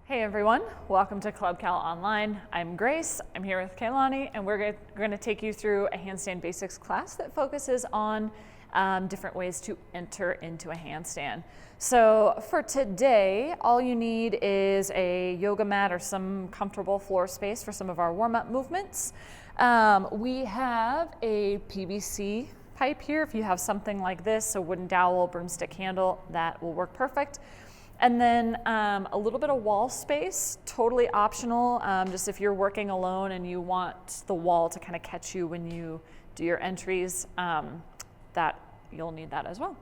Hey everyone, welcome to Club Cal Online. I'm Grace, I'm here with Kailani, and we're going to take you through a Handstand Basics class that focuses on different ways to enter into a handstand. So for today, all you need is a yoga mat or some comfortable floor space for some of our warm-up movements. We have a PVC pipe here. If you have something like this, a wooden dowel, broomstick handle, that will work perfect. And then a little bit of wall space, totally optional, just if you're working alone and you want the wall to kind of catch you when you do your entries, that you'll need that as well.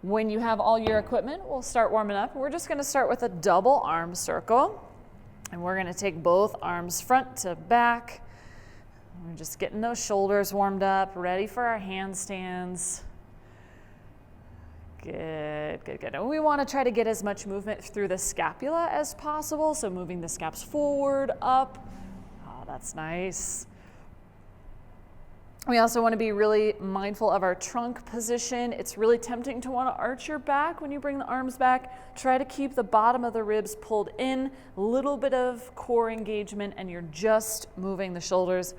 When you have all your equipment, we'll start warming up. We're just gonna start with a double arm circle, and we're gonna take both arms front to back. We're just getting those shoulders warmed up, ready for our handstands. Good, good, good. And we want to try to get as much movement through the scapula as possible. So moving the scaps forward, up. Oh, that's nice. We also want to be really mindful of our trunk position. It's really tempting to want to arch your back when you bring the arms back. Try to keep the bottom of the ribs pulled in, a little bit of core engagement, and you're just moving the shoulders.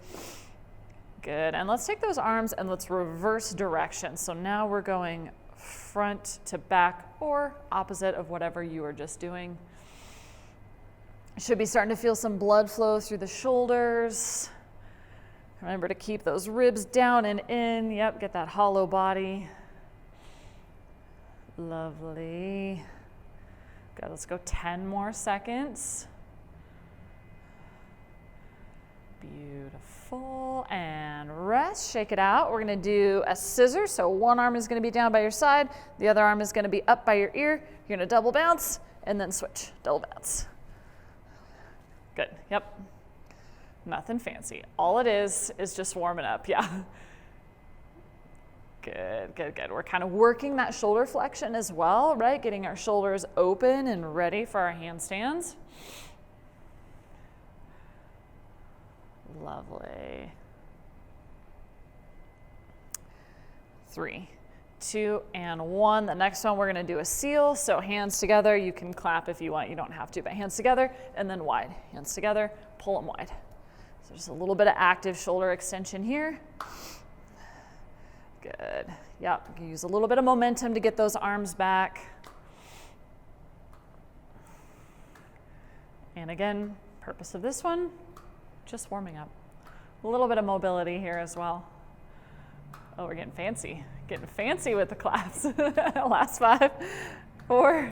Good. And let's take those arms and let's reverse direction. So now we're going front to back or opposite of whatever you were just doing. Should be starting to feel some blood flow through the shoulders. Remember to keep those ribs down and in. Yep, get that hollow body. Lovely. Good, let's go 10 more seconds. Beautiful, and rest, shake it out. We're gonna do a scissor, so one arm is gonna be down by your side, the other arm is gonna be up by your ear. You're gonna double bounce, and then switch, double bounce. Good, yep. Nothing fancy. All it is just warming up, yeah. Good, good, good. We're kind of working that shoulder flexion as well, right? Getting our shoulders open and ready for our handstands. Lovely. 3, 2, and 1. The next one we're going to do a seal. So hands together. You can clap if you want. You don't have to, but hands together and then wide. Hands together, pull them wide. So just a little bit of active shoulder extension here. Good. Yep. You can use a little bit of momentum to get those arms back. And again, purpose of this one, just warming up. A little bit of mobility here as well. Oh, we're getting fancy with the claps. Last 5, 4,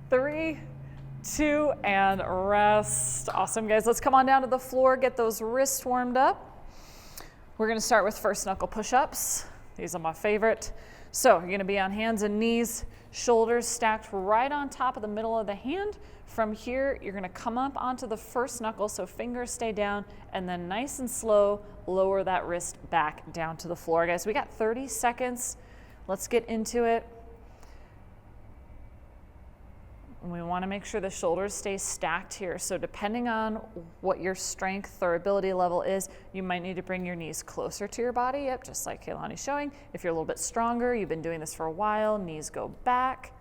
3, 2, and rest. Awesome, guys. Let's come on down to the floor, get those wrists warmed up. We're gonna start with first knuckle push-ups. These are my favorite. So you're gonna be on hands and knees, shoulders stacked right on top of the middle of the hand. From here, you're gonna come up onto the first knuckle, so fingers stay down, and then nice and slow, lower that wrist back down to the floor. Guys, we got 30 seconds. Let's get into it. We wanna make sure the shoulders stay stacked here. So depending on what your strength or ability level is, you might need to bring your knees closer to your body. Yep, just like Kailani's showing. If you're a little bit stronger, you've been doing this for a while, knees go back.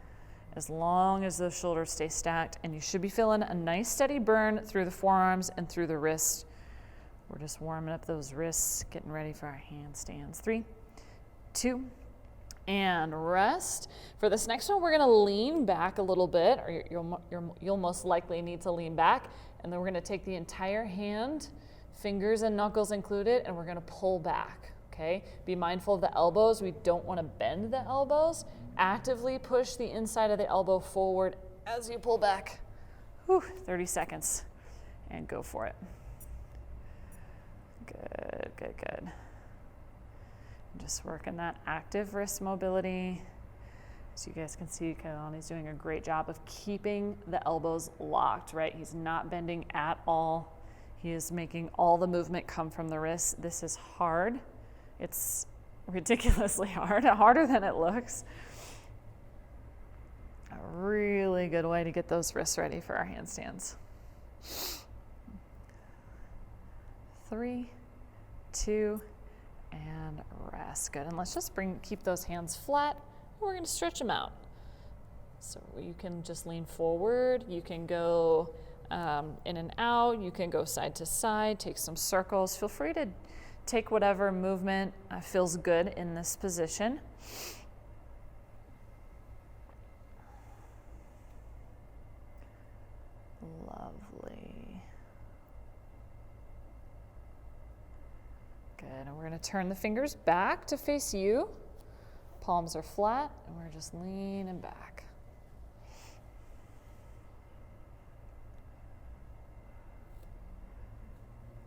As long as those shoulders stay stacked, and you should be feeling a nice steady burn through the forearms and through the wrist. We're just warming up those wrists, getting ready for our handstands. 3, 2, and rest. For this next one, we're gonna lean back a little bit, or you'll most likely need to lean back, and then we're gonna take the entire hand, fingers and knuckles included, and we're gonna pull back, okay? Be mindful of the elbows. We don't wanna bend the elbows. Actively push the inside of the elbow forward as you pull back. Whew, 30 seconds, and go for it. Good, good, good. Just working that active wrist mobility. As you guys can see, Kailani's doing a great job of keeping the elbows locked, right? He's not bending at all. He is making all the movement come from the wrist. This is hard. It's ridiculously hard, harder than it looks. A really good way to get those wrists ready for our handstands. 3, 2, and rest. Good. And let's just keep those hands flat. We're going to stretch them out. So you can just lean forward, you can go in and out, you can go side to side, take some circles. Feel free to take whatever movement feels good in this position. Lovely. Good, and we're going to turn the fingers back to face you. Palms are flat, and we're just leaning back.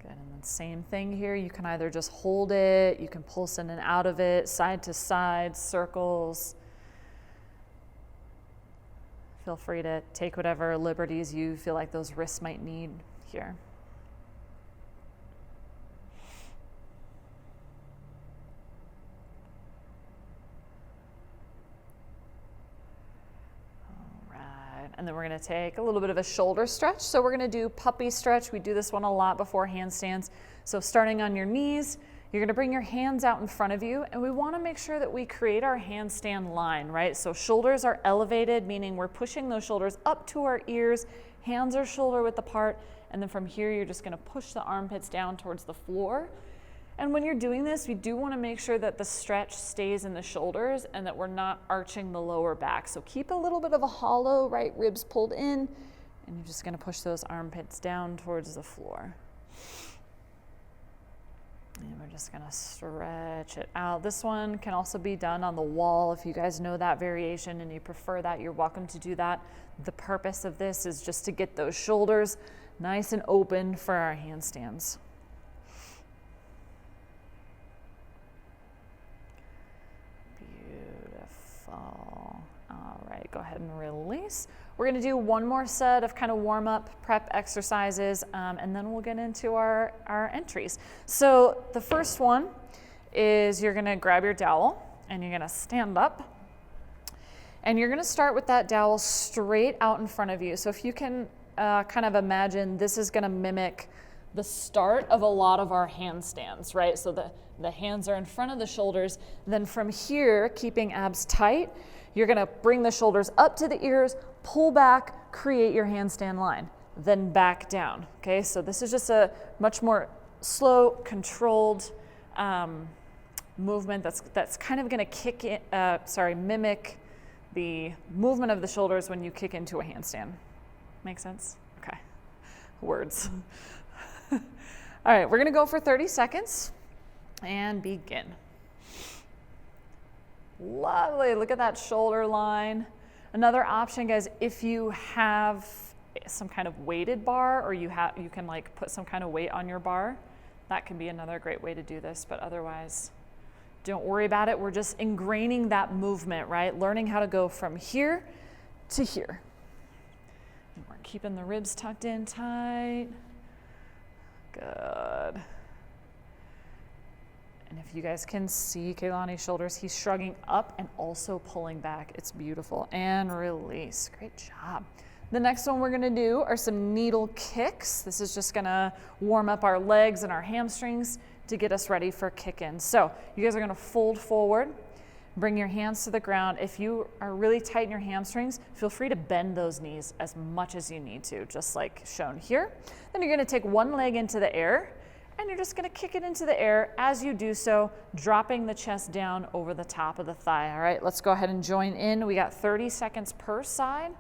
Good, and then same thing here. You can either just hold it, you can pulse in and out of it, side to side, circles. Feel free to take whatever liberties you feel like those wrists might need here. And then we're going to take a little bit of a shoulder stretch. So we're going to do puppy stretch. We do this one a lot before handstands. So starting on your knees, you're going to bring your hands out in front of you, and we want to make sure that we create our handstand line, right? So shoulders are elevated, meaning we're pushing those shoulders up to our ears, hands are shoulder width apart, and then from here you're just going to push the armpits down towards the floor. And when you're doing this, we do want to make sure that the stretch stays in the shoulders and that we're not arching the lower back. So keep a little bit of a hollow, right ribs pulled in, and you're just going to push those armpits down towards the floor. And we're just going to stretch it out. This one can also be done on the wall. If you guys know that variation and you prefer that, you're welcome to do that. The purpose of this is just to get those shoulders nice and open for our handstands. All right, go ahead and release. We're going to do one more set of kind of warm-up prep exercises, and then we'll get into our entries. So the first one is you're going to grab your dowel and you're going to stand up, and you're going to start with that dowel straight out in front of you. So if you can kind of imagine, this is going to mimic the start of a lot of our handstands, right? So the hands are in front of the shoulders. Then from here, keeping abs tight, you're going to bring the shoulders up to the ears, pull back, create your handstand line, then back down. Okay, so this is just a much more slow, controlled movement that's kind of going to mimic the movement of the shoulders when you kick into a handstand. Make sense? Okay. Words. All right, we're going to go for 30 seconds and begin. Lovely, look at that shoulder line. Another option, guys, if you have some kind of weighted bar, or you can like put some kind of weight on your bar, that can be another great way to do this, but otherwise, don't worry about it. We're just ingraining that movement, right? Learning how to go from here to here. And we're keeping the ribs tucked in tight. Good. And if you guys can see Kehlani's shoulders, he's shrugging up and also pulling back. It's beautiful. And release. Great job. The next one we're going to do are some needle kicks. This is just going to warm up our legs and our hamstrings to get us ready for kick-in. So you guys are going to fold forward, bring your hands to the ground. If you are really tight in your hamstrings, feel free to bend those knees as much as you need to, just like shown here. Then you're going to take one leg into the air, and you're just going to kick it into the air. As you do so, dropping the chest down over the top of the thigh. All right, let's go ahead and join in. We got 30 seconds per side.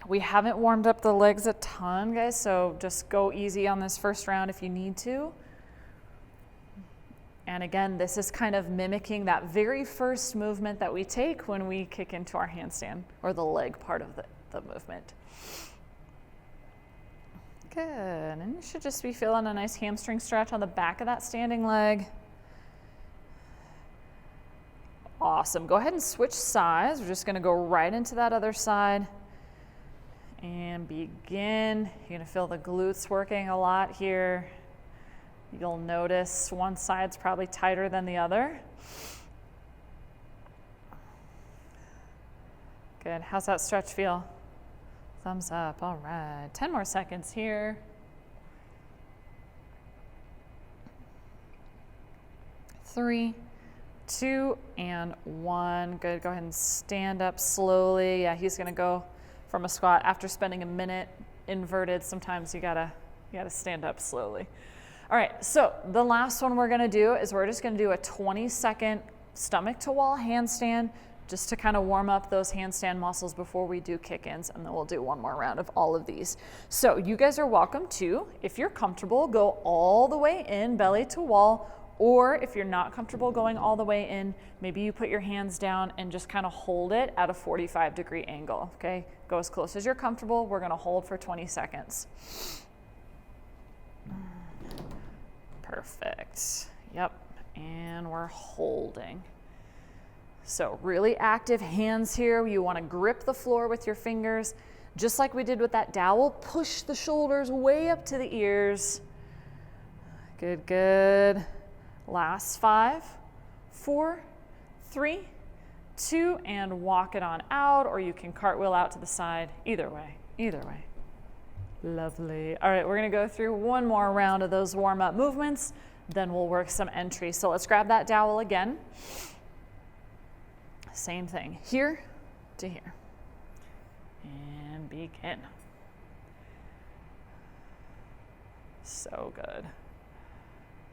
We haven't warmed up the legs a ton, guys, so just go easy on this first round if you need to. And again, this is kind of mimicking that very first movement that we take when we kick into our handstand, or the leg part of the movement. Good, and you should just be feeling a nice hamstring stretch on the back of that standing leg. Awesome, go ahead and switch sides. We're just gonna go right into that other side and begin. You're gonna feel the glutes working a lot here. You'll notice one side's probably tighter than the other. Good, how's that stretch feel? Thumbs up, all right. 10 more seconds here. 3, 2, and 1. Good, go ahead and stand up slowly. Yeah, he's gonna go from a squat. After spending a minute inverted, sometimes you gotta stand up slowly. All right, so the last one we're gonna do is we're just gonna do a 20-second stomach to wall handstand, just to kind of warm up those handstand muscles before we do kick-ins, and then we'll do one more round of all of these. So you guys are welcome to, if you're comfortable, go all the way in, belly to wall, or if you're not comfortable going all the way in, maybe you put your hands down and just kind of hold it at a 45-degree angle, okay? Go as close as you're comfortable. We're gonna hold for 20 seconds. Perfect, yep, and we're holding. So really active hands here. You want to grip the floor with your fingers, just like we did with that dowel. Push the shoulders way up to the ears. Good, good. Last 5, 4, 3, 2, and walk it on out, or you can cartwheel out to the side. Either way, either way. Lovely. All right, we're gonna go through one more round of those warm-up movements, then we'll work some entries. So let's grab that dowel again. Same thing, here to here, and begin. So good,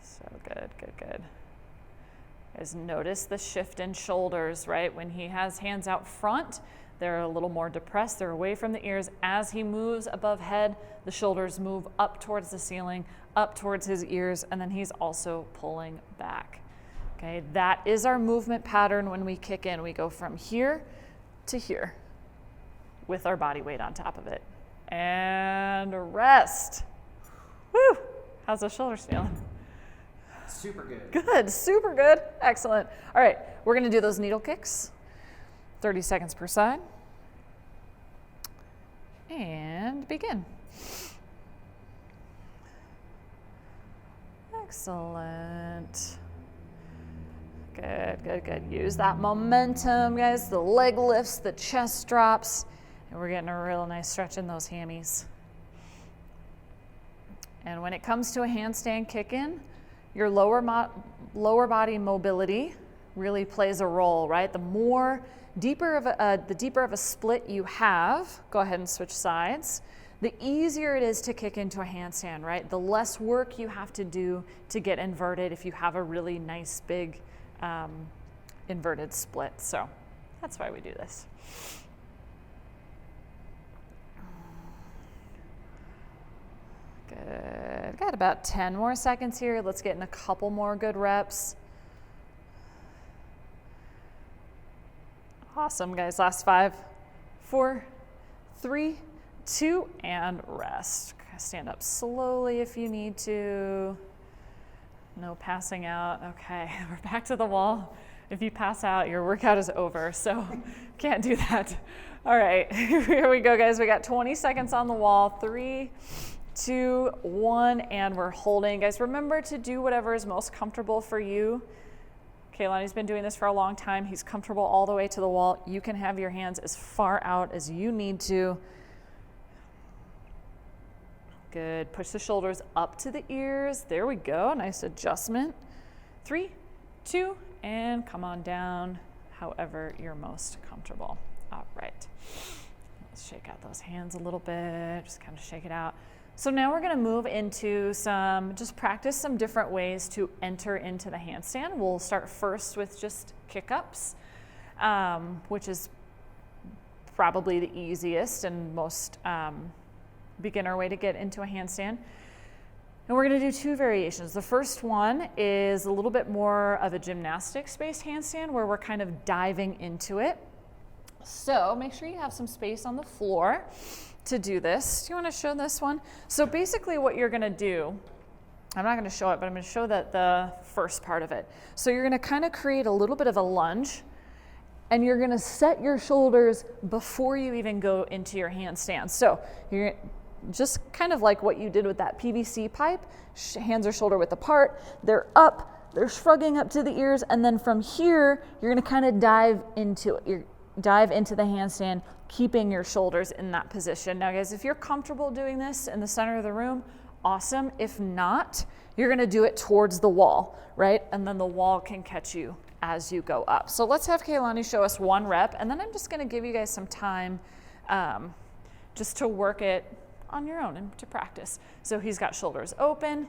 so good, good, good. Guys, notice the shift in shoulders, right? When he has hands out front, they're a little more depressed, they're away from the ears. As he moves above head, the shoulders move up towards the ceiling, up towards his ears, and then he's also pulling back. Okay, that is our movement pattern when we kick in. We go from here to here with our body weight on top of it. And rest. Woo! How's those shoulders feeling? Super good. Good, super good. Excellent. All right, we're gonna do those needle kicks. 30 seconds per side. And begin. Excellent. Good, good, good. Use that momentum, guys. The leg lifts, the chest drops, and we're getting a real nice stretch in those hammies. And when it comes to a handstand kick-in, your lower body mobility really plays a role, right? The deeper of a split you have, go ahead and switch sides, the easier it is to kick into a handstand, right? The less work you have to do to get inverted if you have a really nice big inverted split. So that's why we do this. Good. Got about 10 more seconds here. Let's get in a couple more good reps. Awesome, guys. Last 5, 4, 3, 2, and rest. Stand up slowly if you need to. No passing out. Okay, we're back to the wall. If you pass out, your workout is over, so can't do that. All right, here we go, guys. We got 20 seconds on the wall. 3, 2, 1, and we're holding. Guys, remember to do whatever is most comfortable for you. Kaylani's been doing this for a long time. He's comfortable all the way to the wall. You can have your hands as far out as you need to. Good. Push the shoulders up to the ears. There we go. Nice adjustment. 3, 2, and come on down however you're most comfortable. All right. Let's shake out those hands a little bit. Just kind of shake it out. So now we're going to move into just practice some different ways to enter into the handstand. We'll start first with just kick-ups, which is probably the easiest and most beginner way to get into a handstand. And we're going to do 2 variations. The first one is a little bit more of a gymnastic-based handstand where we're kind of diving into it. So make sure you have some space on the floor to do this. Do you want to show this one? So basically what you're going to do, I'm not going to show it, but I'm going to show the first part of it. So you're going to kind of create a little bit of a lunge, and you're going to set your shoulders before you even go into your handstand. So you're just kind of like what you did with that PVC pipe. Hands are shoulder width apart. They're up. They're shrugging up to the ears. And then from here, you're going to kind of dive into it. Dive into the handstand, keeping your shoulders in that position. Now, guys, if you're comfortable doing this in the center of the room, awesome. If not, you're going to do it towards the wall, right? And then the wall can catch you as you go up. So let's have Kaylani show us 1 rep, and then I'm just gonna give you guys some time just to work it on your own and to practice. So he's got shoulders open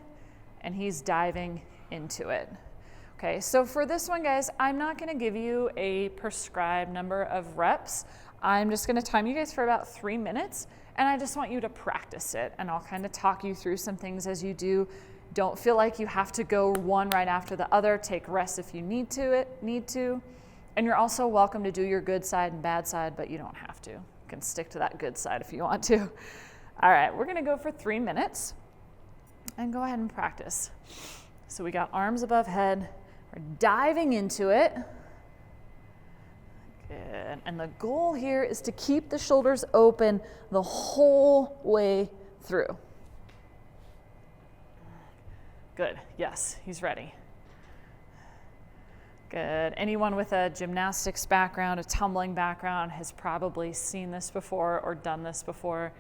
and he's diving into it. Okay, so for this one, guys, I'm not gonna give you a prescribed number of reps. I'm just gonna time you guys for about 3 minutes, and I just want you to practice it, and I'll kind of talk you through some things as you do. Don't feel like you have to go one right after the other. Take rest if you need to. And you're also welcome to do your good side and bad side, but you don't have to. You can stick to that good side if you want to. All right, we're gonna go for 3 minutes and go ahead and practice. So we got arms above head. We're diving into it. Good. And the goal here is to keep the shoulders open the whole way through. Good. Yes, he's ready. Good. Anyone with a gymnastics background, a tumbling background, has probably seen this before or done this before.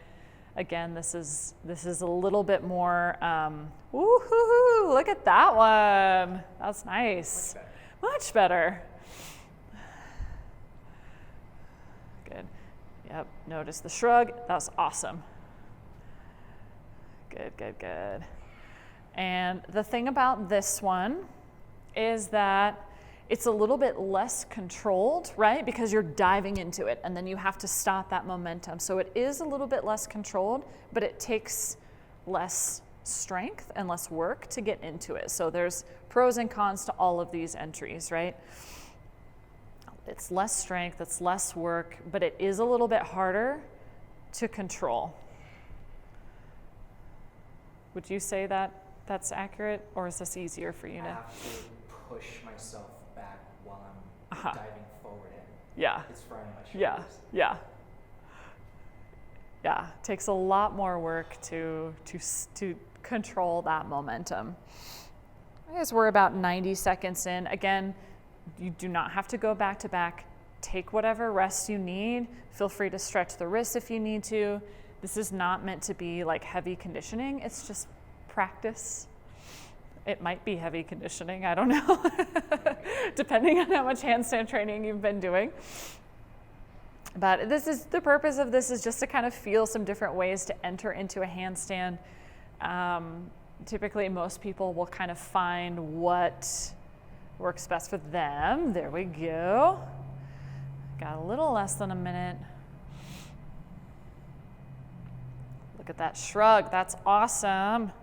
Again, this is a little bit more, woohoo, look at that one. That's nice. Much better. Good. Yep, notice the shrug. That's awesome. Good, good, good. And the thing about this one is that it's a little bit less controlled, right? Because you're diving into it and then you have to stop that momentum. So it is a little bit less controlled, but it takes less strength and less work to get into it. So there's pros and cons to all of these entries, right? It's less strength, it's less work, but it is a little bit harder to control. Would you say that that's accurate, or is this easier for you I now? have to push myself back while I'm diving forward in. Yeah. It's frying my shoulders. Yeah, yeah. Yeah, it takes a lot more work to control that momentum. I guess we're about 90 seconds in. Again, you do not have to go back to back. Take whatever rest you need. Feel free to stretch the wrists if you need to. This is not meant to be like heavy conditioning. It's just practice. It might be heavy conditioning, I don't know, depending on how much handstand training you've been doing. But this is the purpose of this, is just to kind of feel some different ways to enter into a handstand. Typically, most people will kind of find what works best for them. There we go. Got a little less than a minute. Look at that shrug. That's awesome.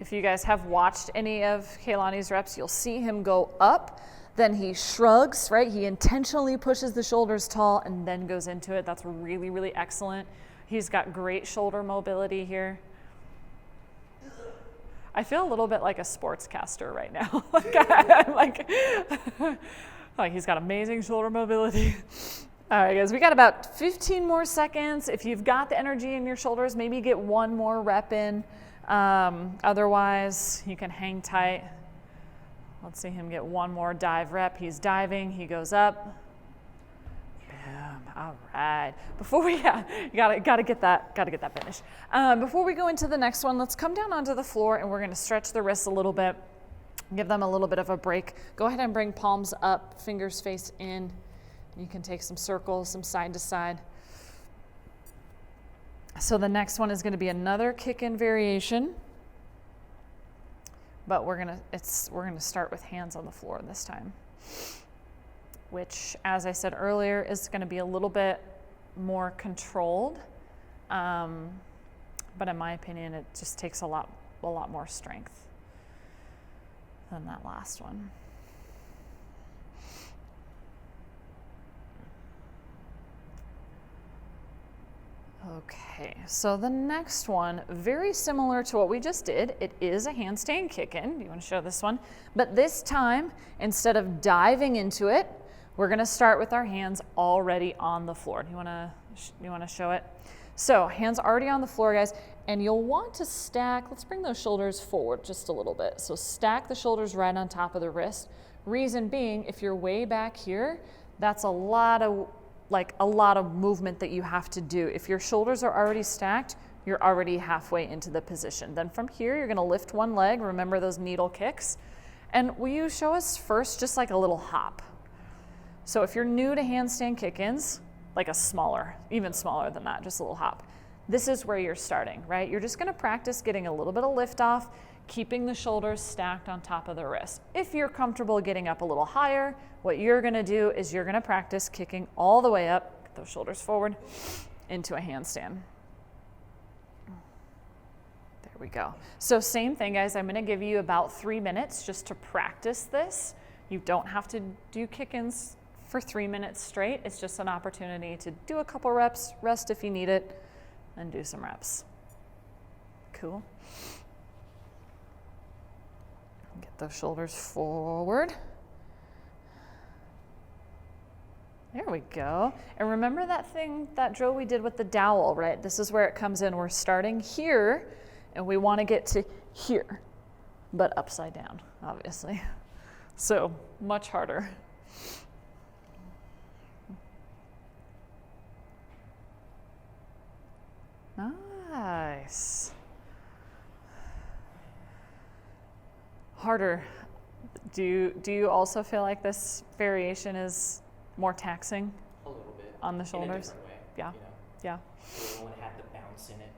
If you guys have watched any of Kaylani's reps, you'll see him go up, then he shrugs, right? He intentionally pushes the shoulders tall and then goes into it. That's really, really excellent. He's got great shoulder mobility here. I feel a little bit like a sportscaster right now. I'm like he's got amazing shoulder mobility. All right, guys, we got about 15 more seconds. If you've got the energy in your shoulders, maybe get one more rep in. Otherwise, you can hang tight. Let's see him get one more dive rep. He's diving, he goes up. Boom, all right. Before we, you gotta get that finish. Before we go into the next one, let's come down onto the floor and we're gonna stretch the wrists a little bit, give them a little bit of a break. Go ahead and bring palms up, fingers face in. You can take some circles, some side to side. So the next one is going to be another kick-in variation, but we're gonna start with hands on the floor this time, which, as I said earlier, is going to be a little bit more controlled, but in my opinion, it just takes a lot more strength than that last one. Okay, so the next one, very similar to what we just did. It is a handstand kick-in. You want to show this one? But this time, instead of diving into it, we're going to start with our hands already on the floor. You want to show it? So hands already on the floor, guys, and you'll want to stack. Let's bring those shoulders forward just a little bit. So stack the shoulders right on top of the wrist. Reason being, if you're way back here, that's a lot of movement that you have to do. If your shoulders are already stacked, you're already halfway into the position. Then from here, you're gonna lift one leg, remember those needle kicks, And will you show us first just like a little hop? So if you're new to handstand kick-ins, like a smaller, even smaller than that, just a little hop. This is where you're starting, right? You're just gonna practice getting a little bit of lift off, keeping the shoulders stacked on top of the wrist. If you're comfortable getting up a little higher, what you're gonna do is you're gonna practice kicking all the way up, get those shoulders forward, into a handstand. There we go. So same thing, guys. I'm gonna give you about 3 minutes just to practice this. You don't have to do kick-ins for 3 minutes straight. It's just an opportunity to do a couple reps, rest if you need it, and do some reps. Cool. Get those shoulders forward. There we go. And remember that drill we did with the dowel, right? This is where it comes in. We're starting here, and we want to get to here, but upside down, obviously. So much harder. Nice. Harder. Do you also feel like this variation is more taxing? A little bit. On the shoulders? In a different way. Yeah. You know? Yeah. The one had the bounce in it.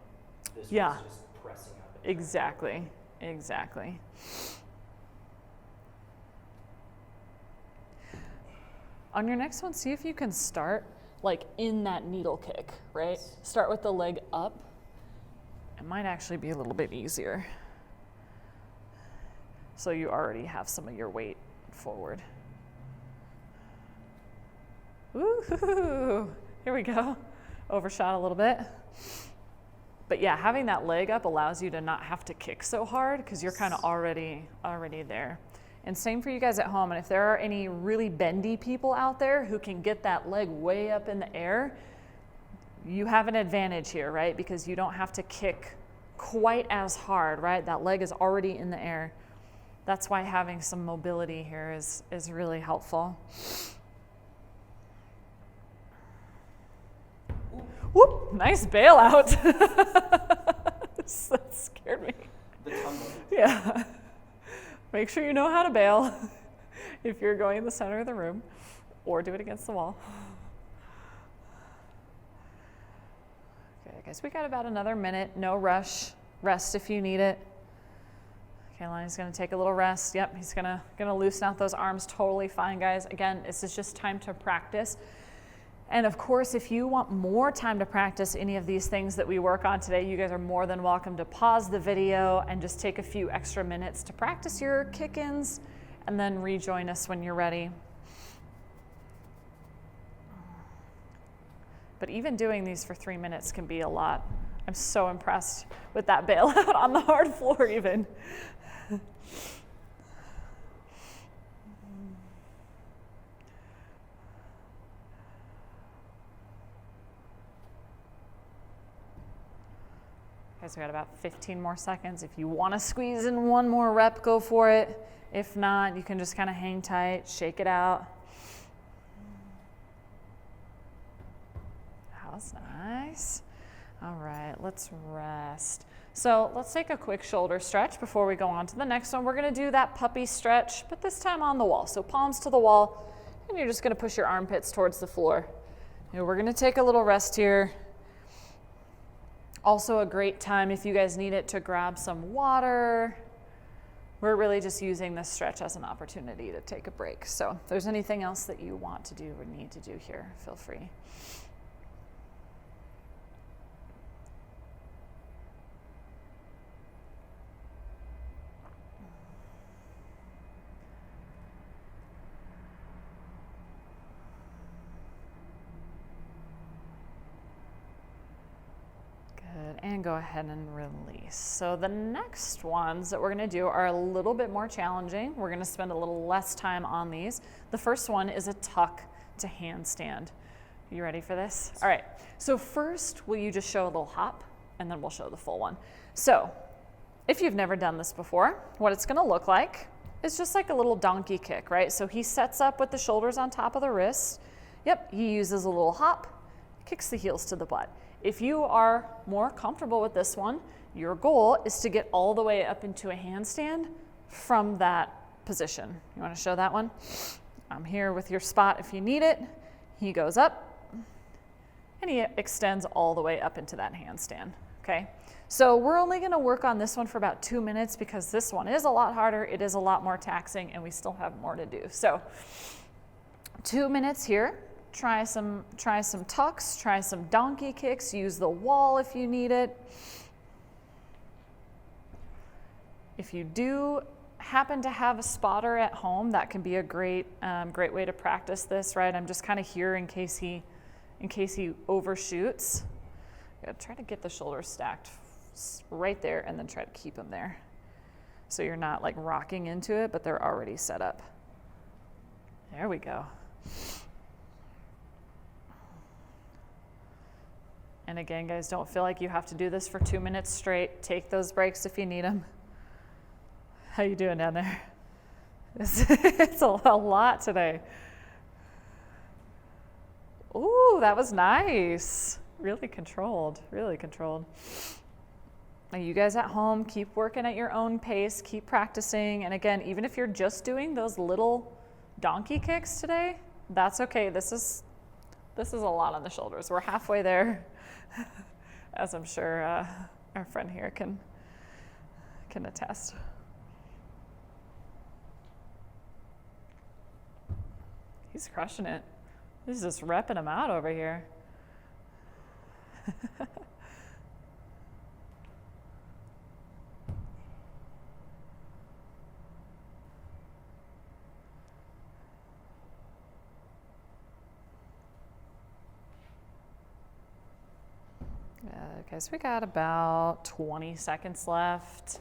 This Yeah. was just pressing up. Exactly. Exactly. On your next one, see if you can start like in that needle kick, right? Start with the leg up. It might actually be a little bit easier. So you already have some of your weight forward. Woo-hoo-hoo. Here we go. Overshot a little bit. But yeah, having that leg up allows you to not have to kick so hard because you're kind of already there. And same for you guys at home. And if there are any really bendy people out there who can get that leg way up in the air, you have an advantage here, right? Because you don't have to kick quite as hard, right? That leg is already in the air. That's why having some mobility here is really helpful. Whoop, nice bailout. That scared me. The tumble. Yeah. Make sure you know how to bail if you're going in the center of the room, or do it against the wall. Okay, guys, we got about another minute. No rush. Rest if you need it. Okay, Lonnie's gonna take a little rest. Yep, he's gonna loosen out those arms. Totally fine, guys. Again, this is just time to practice. And of course, if you want more time to practice any of these things that we work on today, you guys are more than welcome to pause the video and just take a few extra minutes to practice your kick-ins and then rejoin us when you're ready. But even doing these for 3 minutes can be a lot. I'm so impressed with that bailout on the hard floor even. Okay, so we got about 15 more seconds. If you want to squeeze in one more rep, go for it. If not, you can just kind of hang tight, shake it out. That was nice. All right, let's rest. So let's take a quick shoulder stretch before we go on to the next one. We're gonna do that puppy stretch, but this time on the wall. So palms to the wall, and you're just gonna push your armpits towards the floor. And we're gonna take a little rest here. Also a great time if you guys need it to grab some water. We're really just using this stretch as an opportunity to take a break. So if there's anything else that you want to do or need to do here, feel free. And go ahead and release. So the next ones that we're gonna do are a little bit more challenging. We're gonna spend a little less time on these. The first one is a tuck to handstand. You ready for this? All right, so first, will you just show a little hop and then we'll show the full one. So if you've never done this before, what it's gonna look like is just like a little donkey kick, right? So he sets up with the shoulders on top of the wrists. Yep, he uses a little hop, kicks the heels to the butt. If you are more comfortable with this one, your goal is to get all the way up into a handstand from that position. You want to show that one? I'm here with your spot if you need it. He goes up and he extends all the way up into that handstand, okay? So we're only gonna work on this one for about 2 minutes because this one is a lot harder, it is a lot more taxing, and we still have more to do. So 2 minutes here. Try some tucks, try some donkey kicks, use the wall if you need it. If you do happen to have a spotter at home, that can be a great way to practice this, right? I'm just kind of here in case he overshoots. Try to get the shoulders stacked right there and then try to keep them there. So you're not like rocking into it, but they're already set up. There we go. And again, guys, don't feel like you have to do this for 2 minutes straight. Take those breaks if you need them. How you doing down there? It's a lot today. Ooh, that was nice. Really controlled, really controlled. Now you guys at home, keep working at your own pace, keep practicing. And again, even if you're just doing those little donkey kicks today, that's okay. This is a lot on the shoulders. We're halfway there, as I'm sure our friend here can attest. He's crushing it. He's just repping him out over here. Okay, so we got about 20 seconds left.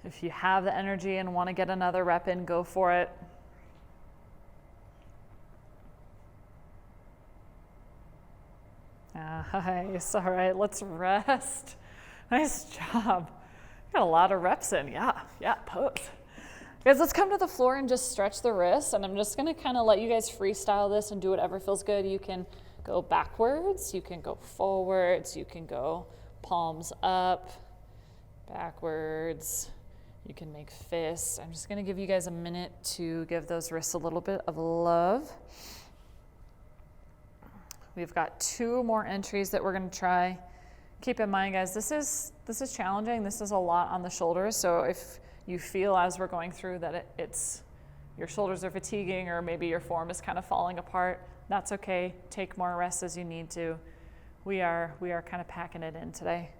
If you have the energy and want to get another rep in, go for it. Nice. All right, let's rest. Nice job. Got a lot of reps in. Yeah, pose. Guys, let's come to the floor and just stretch the wrists. And I'm just going to kind of let you guys freestyle this and do whatever feels good. You can go backwards, you can go forwards, you can go palms up, backwards. You can make fists. I'm just going to give you guys a minute to give those wrists a little bit of love. We've got 2 more entries that we're going to try. Keep in mind, guys, this is challenging. This is a lot on the shoulders. So if you feel as we're going through that your shoulders are fatiguing or maybe your form is kind of falling apart, that's okay. Take more rest as you need to. We are kind of packing it in today.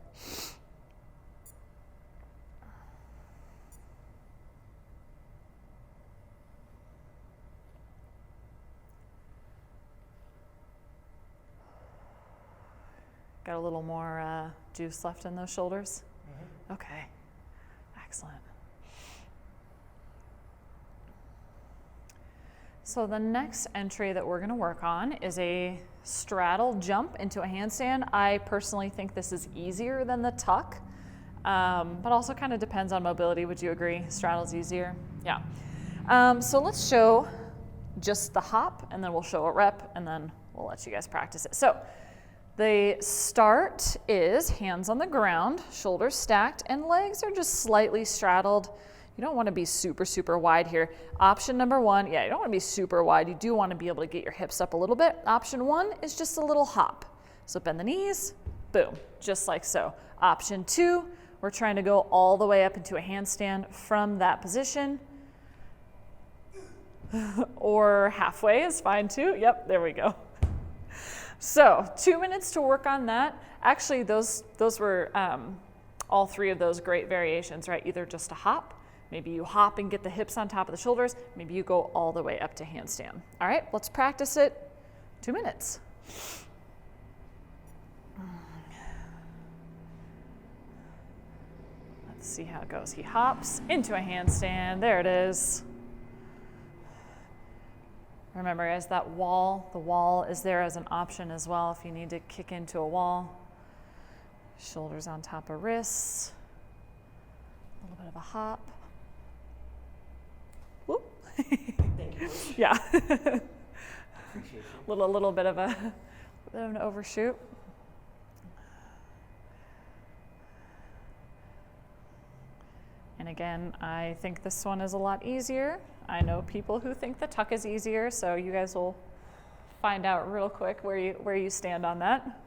Got a little more juice left in those shoulders? Mm-hmm. Okay, excellent. So the next entry that we're gonna work on is a straddle jump into a handstand. I personally think this is easier than the tuck, but also kind of depends on mobility. Would you agree? Straddle's easier? Yeah. So let's show just the hop, and then we'll show a rep, and then we'll let you guys practice it. So the start is hands on the ground, shoulders stacked, and legs are just slightly straddled. You don't want to be super, super wide here. Option number 1, yeah, you don't want to be super wide. You do want to be able to get your hips up a little bit. Option 1 is just a little hop. So bend the knees, boom, just like so. Option 2, we're trying to go all the way up into a handstand from that position. Or halfway is fine too. Yep, there we go. So 2 minutes to work on that. Actually, those were all 3 of those great variations, right? Either just a hop, maybe you hop and get the hips on top of the shoulders, maybe you go all the way up to handstand. All right, let's practice it. 2 minutes. Let's see how it goes. He hops into a handstand. There it is. Remember, guys, the wall is there as an option as well if you need to kick into a wall. Shoulders on top of wrists. A little bit of a hop. Whoop. Thank you. Yeah. Appreciate it. little bit of an overshoot. And And again, I think this one is a lot easier. I know people who think the tuck is easier, so you guys will find out real quick where you stand on that.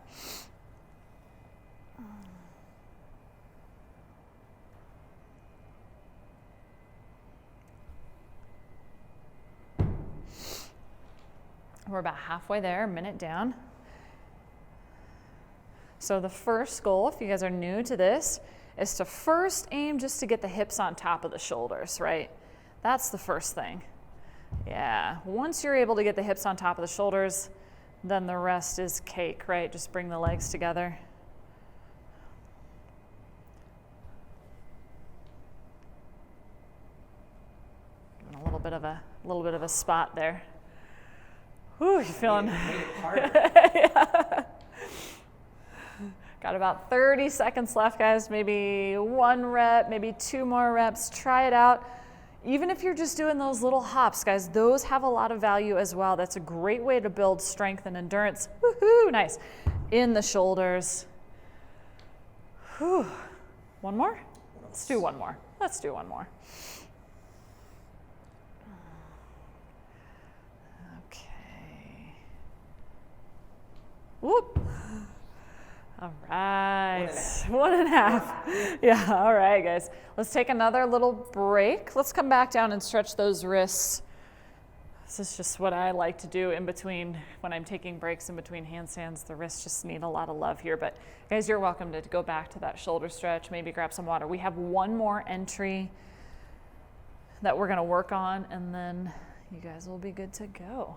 We're about halfway there, a minute down. So the first goal, if you guys are new to this, is to first aim just to get the hips on top of the shoulders, right? That's the first thing. Yeah, once you're able to get the hips on top of the shoulders, then the rest is cake, right? Just bring the legs together. A little bit of a spot there. Ooh, you feeling? Made it harder. Yeah. Got about 30 seconds left, guys. Maybe 1 rep, maybe 2 more reps. Try it out. Even if you're just doing those little hops, guys, those have a lot of value as well. That's a great way to build strength and endurance. Woohoo, nice. In the shoulders. Whew. One more? Let's do one more. Let's do one more. Okay. Whoop. All right, 1.5. Yeah, all right, guys. Let's take another little break. Let's come back down and stretch those wrists. This is just what I like to do in between, when I'm taking breaks in between handstands. The wrists just need a lot of love here. But guys, you're welcome to go back to that shoulder stretch, maybe grab some water. We have one more entry that we're gonna work on, and then you guys will be good to go.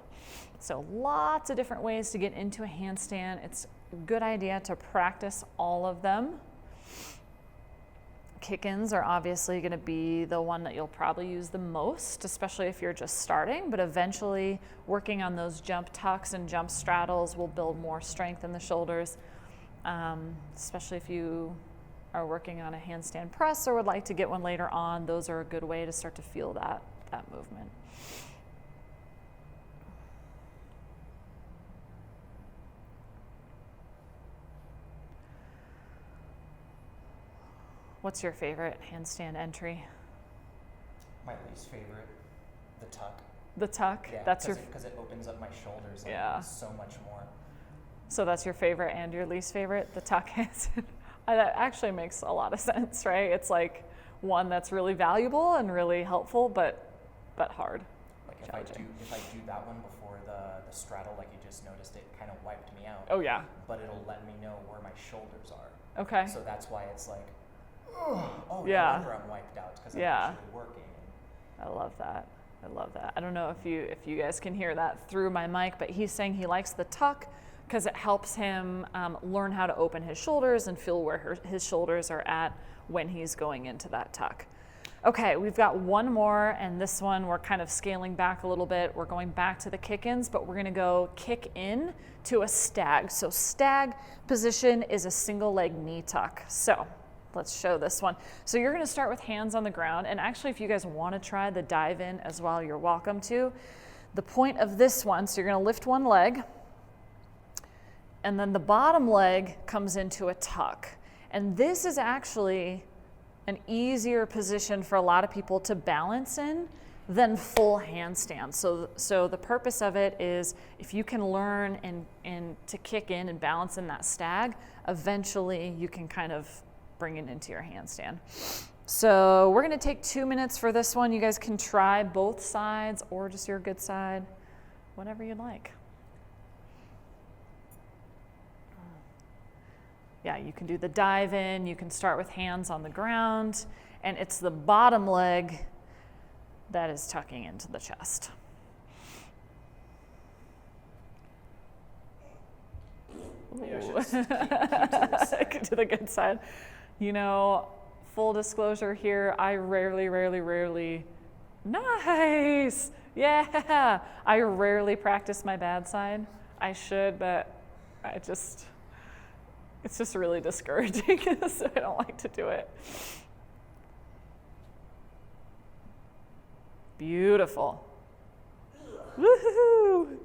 So lots of different ways to get into a handstand. It's a good idea to practice all of them. Kick-ins are obviously going to be the one that you'll probably use the most, especially if you're just starting, but eventually working on those jump tucks and jump straddles will build more strength in the shoulders, especially if you are working on a handstand press or would like to get one later on. Those are a good way to start to feel that movement. What's your favorite handstand entry? My least favorite, the tuck. The tuck? Yeah, that's because it opens up my shoulders so much more. So that's your favorite and your least favorite, the tuck handstand? That actually makes a lot of sense, right? It's like one that's really valuable and really helpful, but hard. Like if I do that one before the straddle, like you just noticed, it kind of wiped me out. Oh yeah. But it'll let me know where my shoulders are. Okay. So that's why it's like, oh yeah. No wonder I'm wiped out, because I'm actually working. I love that. I love that. I don't know if you guys can hear that through my mic, but he's saying he likes the tuck because it helps him learn how to open his shoulders and feel where his shoulders are at when he's going into that tuck. Okay, we've got one more, and this one we're kind of scaling back a little bit. We're going back to the kick-ins, but we're gonna go kick in to a stag. So stag position is a single leg knee tuck. So let's show this one. So you're gonna start with hands on the ground, and actually if you guys wanna try the dive in as well, you're welcome to. The point of this one, so you're gonna lift one leg, and then the bottom leg comes into a tuck. And this is actually an easier position for a lot of people to balance in than full handstand. So the purpose of it is if you can learn and to kick in and balance in that stag, eventually you can kind of bring it into your handstand. So we're gonna take 2 minutes for this one. You guys can try both sides or just your good side, whatever you'd like. Yeah, you can do the dive in, you can start with hands on the ground, and it's the bottom leg that is tucking into the chest. Maybe I should just keep to this side. To the good side. You know, full disclosure here, I rarely, nice, yeah. I rarely practice my bad side. I should, but it's just really discouraging, so I don't like to do it. Beautiful. Woohoo!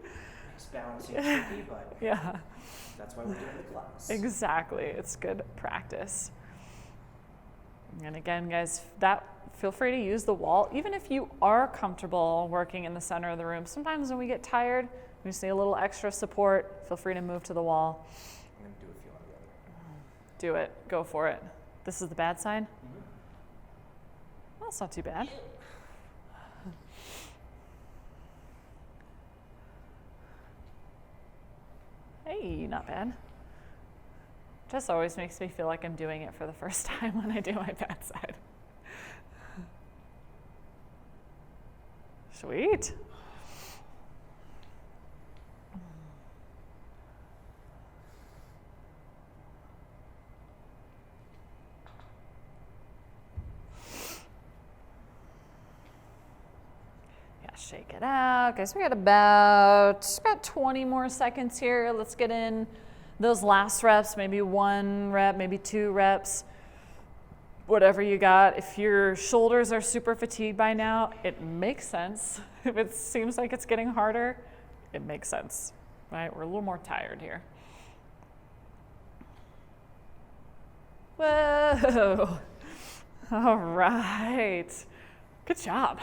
It's balancing tricky, but yeah, that's why we're doing the class. exactly. It's good practice. And again, guys, feel free to use the wall. Even if you are comfortable working in the center of the room, sometimes when we get tired, we just need a little extra support. Feel free to move to the wall. I'm going to do a few on the other. Do it. Go for it. This is the bad side? Well, it's not too bad. Hey, not bad. Just always makes me feel like I'm doing it for the first time when I do my bad side. Sweet. Yeah, shake it out. Guys, we got about 20 more seconds here. Let's get in those last reps, maybe 1 rep, maybe 2 reps, whatever you got. If your shoulders are super fatigued by now, it makes sense. If it seems like it's getting harder, it makes sense, right? We're a little more tired here. Whoa. All right. Good job.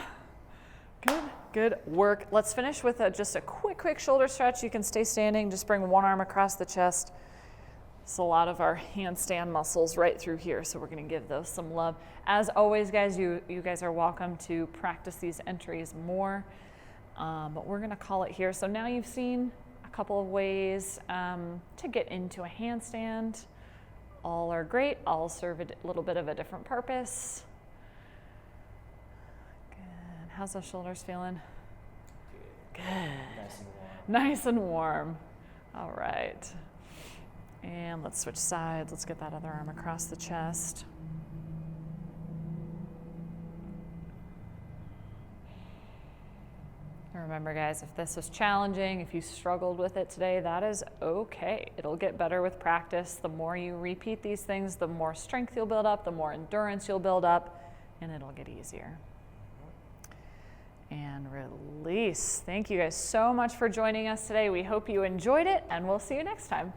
Good work. Let's finish with just a quick shoulder stretch. You can stay standing. Just bring one arm across the chest. It's a lot of our handstand muscles right through here, so we're going to give those some love. As always, guys, you guys are welcome to practice these entries more, but we're going to call it here. So now you've seen a couple of ways to get into a handstand. All are great. All serve a little bit of a different purpose. Good. How's those shoulders feeling? Good. Nice and warm. Nice and warm. All right. And let's switch sides. Let's get that other arm across the chest. And remember, guys, if this was challenging, if you struggled with it today, that is okay. It'll get better with practice. The more you repeat these things, the more strength you'll build up, the more endurance you'll build up, and it'll get easier. And release. Thank you guys so much for joining us today. We hope you enjoyed it, and we'll see you next time.